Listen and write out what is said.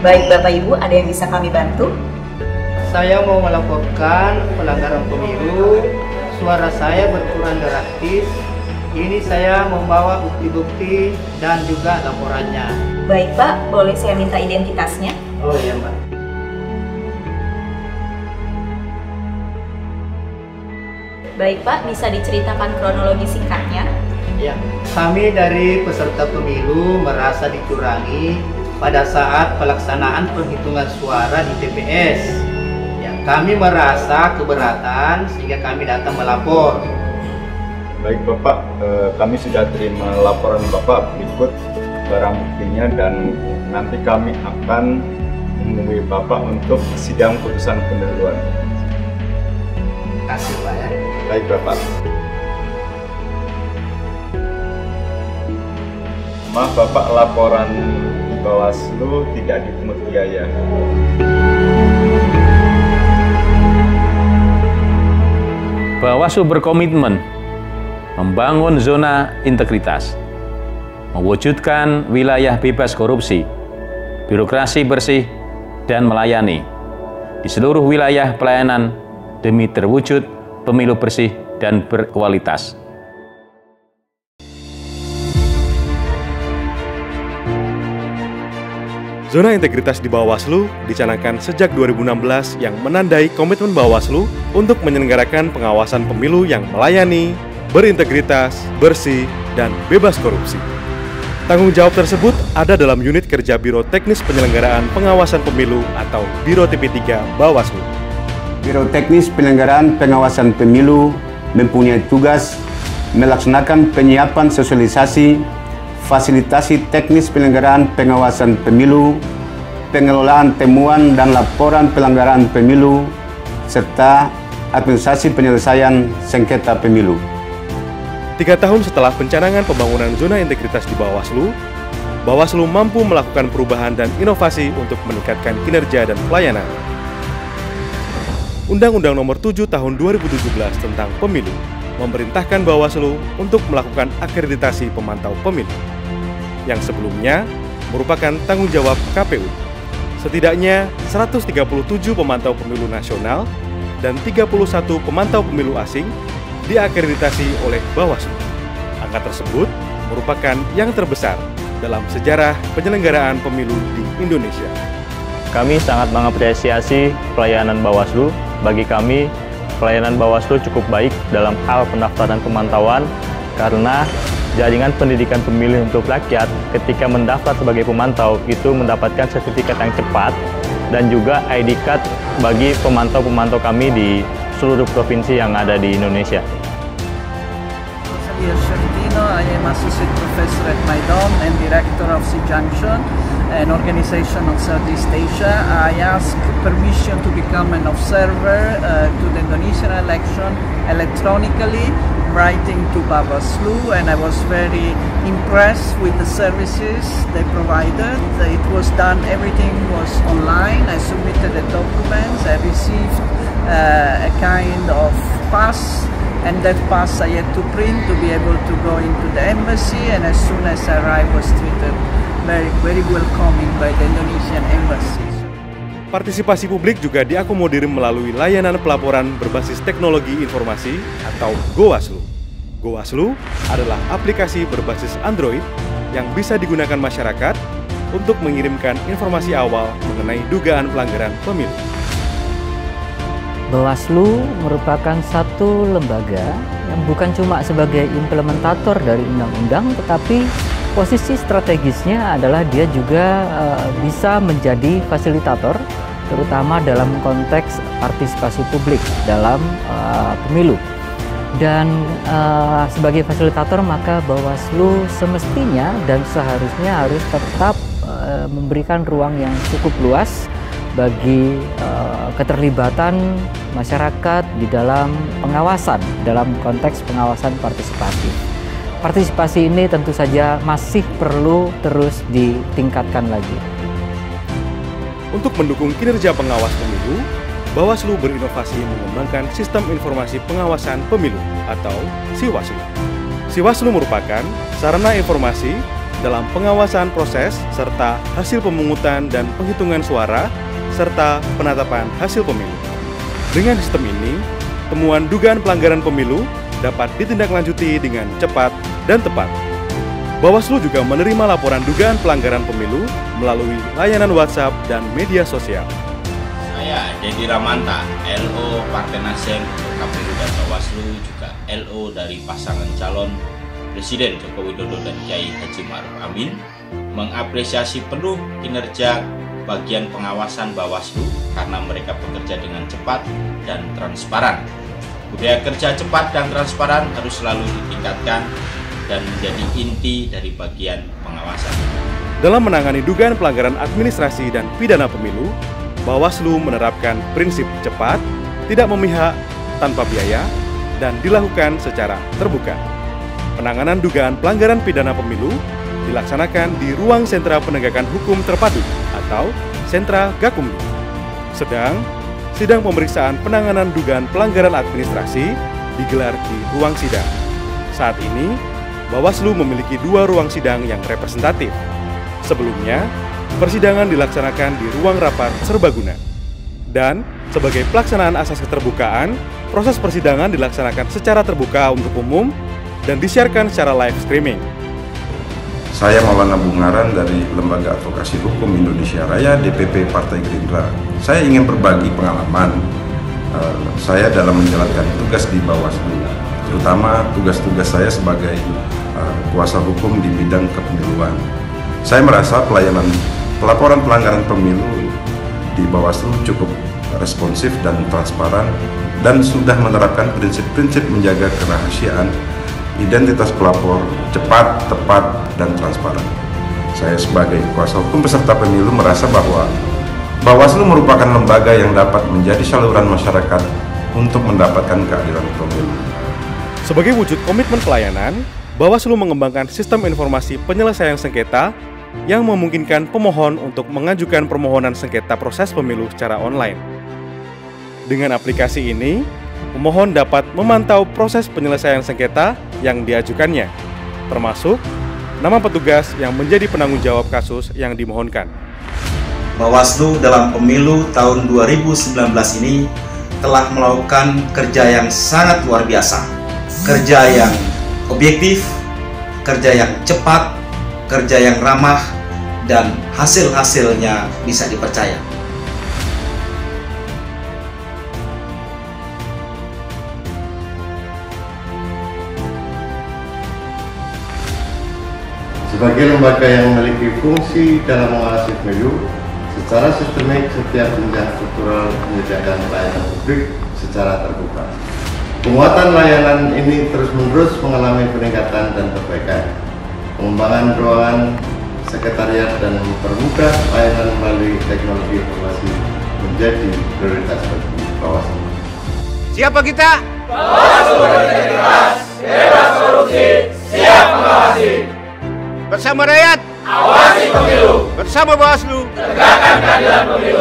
Baik Bapak Ibu, ada yang bisa kami bantu? Saya mau melaporkan pelanggaran pemilu. Suara saya berkurang drastis. Ini saya membawa bukti-bukti dan juga laporannya. Baik Pak, boleh saya minta identitasnya? Oh iya Mbak. Baik Pak, bisa diceritakan kronologi singkatnya? Ya, kami dari peserta pemilu merasa dicurangi pada saat pelaksanaan penghitungan suara di TPS. Ya, kami merasa keberatan sehingga kami datang melapor. Baik Bapak, kami sudah terima laporan Bapak, berikut barang buktinya dan nanti kami akan menemui Bapak untuk sidang putusan pendahuluan. Terima kasih Pak ya. Baik Bapak. Maaf Bapak, laporan di Bawaslu tidak dipungut biaya. Bawaslu berkomitmen membangun zona integritas, mewujudkan wilayah bebas korupsi, birokrasi bersih, dan melayani di seluruh wilayah pelayanan demi terwujud pemilu bersih dan berkualitas. Zona integritas di Bawaslu dicanangkan sejak 2016 yang menandai komitmen Bawaslu untuk menyelenggarakan pengawasan pemilu yang melayani, berintegritas, bersih, dan bebas korupsi. Tanggung jawab tersebut ada dalam unit kerja Biro Teknis Penyelenggaraan Pengawasan Pemilu atau Biro TP3 Bawaslu. Biro Teknis Penyelenggaraan Pengawasan Pemilu mempunyai tugas melaksanakan penyiapan sosialisasi, fasilitasi teknis penyelenggaraan pengawasan pemilu, pengelolaan temuan dan laporan pelanggaran pemilu, serta administrasi penyelesaian sengketa pemilu. 3 tahun setelah pencanangan pembangunan zona integritas di Bawaslu, Bawaslu mampu melakukan perubahan dan inovasi untuk meningkatkan kinerja dan pelayanan. Undang-Undang Nomor 7 Tahun 2017 tentang Pemilu memerintahkan Bawaslu untuk melakukan akreditasi pemantau pemilu, yang sebelumnya merupakan tanggung jawab KPU. Setidaknya 137 pemantau pemilu nasional dan 31 pemantau pemilu asing diakreditasi oleh Bawaslu. Angka tersebut merupakan yang terbesar dalam sejarah penyelenggaraan pemilu di Indonesia. Kami sangat mengapresiasi pelayanan Bawaslu. Bagi kami, pelayanan Bawaslu cukup baik dalam hal pendaftaran pemantauan karena jaringan pendidikan pemilih untuk rakyat ketika mendaftar sebagai pemantau itu mendapatkan sertifikat yang cepat dan juga ID card bagi pemantau-pemantau kami di seluruh provinsi yang ada di Indonesia. I am Associate Professor at Maidon and Director of C-Junction, an organization of Southeast Asia. I asked permission to become an observer to the Indonesian election electronically, writing to Bawaslu, and I was very impressed with the services they provided. It was done, everything was online. I submitted the documents, I received a kind of pass, and that pass I had to print to be able to go into the embassy, and as soon as I arrived was treated very welcoming by the Indonesian embassy. Partisipasi publik juga diakomodir melalui layanan pelaporan berbasis teknologi informasi atau GoWaslu. GoWaslu adalah aplikasi berbasis Android yang bisa digunakan masyarakat untuk mengirimkan informasi awal mengenai dugaan pelanggaran pemilu. Bawaslu merupakan satu lembaga yang bukan cuma sebagai implementator dari undang-undang, tetapi posisi strategisnya adalah dia juga bisa menjadi fasilitator, terutama dalam konteks partisipasi publik dalam pemilu. Dan sebagai fasilitator maka Bawaslu semestinya dan seharusnya harus tetap memberikan ruang yang cukup luas bagi keterlibatan masyarakat di dalam pengawasan, dalam konteks pengawasan partisipatif. Partisipasi ini tentu saja masih perlu terus ditingkatkan lagi. Untuk mendukung kinerja pengawas pemilu, Bawaslu berinovasi mengembangkan Sistem Informasi Pengawasan Pemilu atau SIWASLU. SIWASLU merupakan sarana informasi dalam pengawasan proses serta hasil pemungutan dan penghitungan suara serta penetapan hasil pemilu. Dengan sistem ini, temuan dugaan pelanggaran pemilu dapat ditindaklanjuti dengan cepat dan tepat. Bawaslu juga menerima laporan dugaan pelanggaran pemilu melalui layanan WhatsApp dan media sosial. Saya Dedi Ramanta, LO Partai Nasdem KPU dan Bawaslu, juga LO dari pasangan calon Presiden Joko Widodo dan Kiai Haji Ma'ruf Amin, mengapresiasi penuh kinerja bagian pengawasan Bawaslu karena mereka bekerja dengan cepat dan transparan. Budaya kerja cepat dan transparan harus selalu ditingkatkan dan menjadi inti dari bagian pengawasan. Dalam menangani dugaan pelanggaran administrasi dan pidana pemilu, Bawaslu menerapkan prinsip cepat, tidak memihak, tanpa biaya, dan dilakukan secara terbuka. Penanganan dugaan pelanggaran pidana pemilu dilaksanakan di ruang Sentra Penegakan Hukum Terpadu atau Sentra Gakumdu. Sedang, sidang pemeriksaan penanganan dugaan pelanggaran administrasi digelar di ruang sidang. Saat ini, Bawaslu memiliki 2 ruang sidang yang representatif. Sebelumnya, persidangan dilaksanakan di ruang rapat serbaguna. Dan, sebagai pelaksanaan asas keterbukaan, proses persidangan dilaksanakan secara terbuka untuk umum dan disiarkan secara live streaming. Saya Maulana Bungaran dari Lembaga Advokasi Hukum Indonesia Raya DPP Partai Gerindra. Saya ingin berbagi pengalaman saya dalam menjalankan tugas di Bawaslu, terutama tugas-tugas saya sebagai kuasa hukum di bidang kepemiluan. Saya merasa pelaporan pelanggaran pemilu di Bawaslu cukup responsif dan transparan dan sudah menerapkan prinsip-prinsip menjaga kerahasiaan identitas pelapor cepat, tepat, dan transparan. Saya sebagai kuasa hukum peserta pemilu merasa bahwa Bawaslu merupakan lembaga yang dapat menjadi saluran masyarakat untuk mendapatkan keadilan pemilu. Sebagai wujud komitmen pelayanan, Bawaslu mengembangkan sistem informasi penyelesaian sengketa yang memungkinkan pemohon untuk mengajukan permohonan sengketa proses pemilu secara online. Dengan aplikasi ini, pemohon dapat memantau proses penyelesaian sengketa yang diajukannya, termasuk nama petugas yang menjadi penanggung jawab kasus yang dimohonkan. Bawaslu dalam pemilu tahun 2019 ini telah melakukan kerja yang sangat luar biasa. Kerja yang objektif, kerja yang cepat, kerja yang ramah, dan hasil-hasilnya bisa dipercaya. Sebagai lembaga yang memiliki fungsi dalam mengawasi pemilu, secara sistemik setiap jenjang struktural menyediakan pelayanan publik secara terbuka. Penguatan layanan ini terus-menerus mengalami peningkatan dan perbaikan. Pengembangan ruangan sekretariat dan mempermudah layanan melalui teknologi informasi menjadi prioritas bagi Bawaslu. Siapa kita? Bawaslu berintegritas, bebas korupsi, siap mengawasi. Bersama rakyat, awasi pemilu. Bersama Bawaslu, tegakkan keadilan pemilu.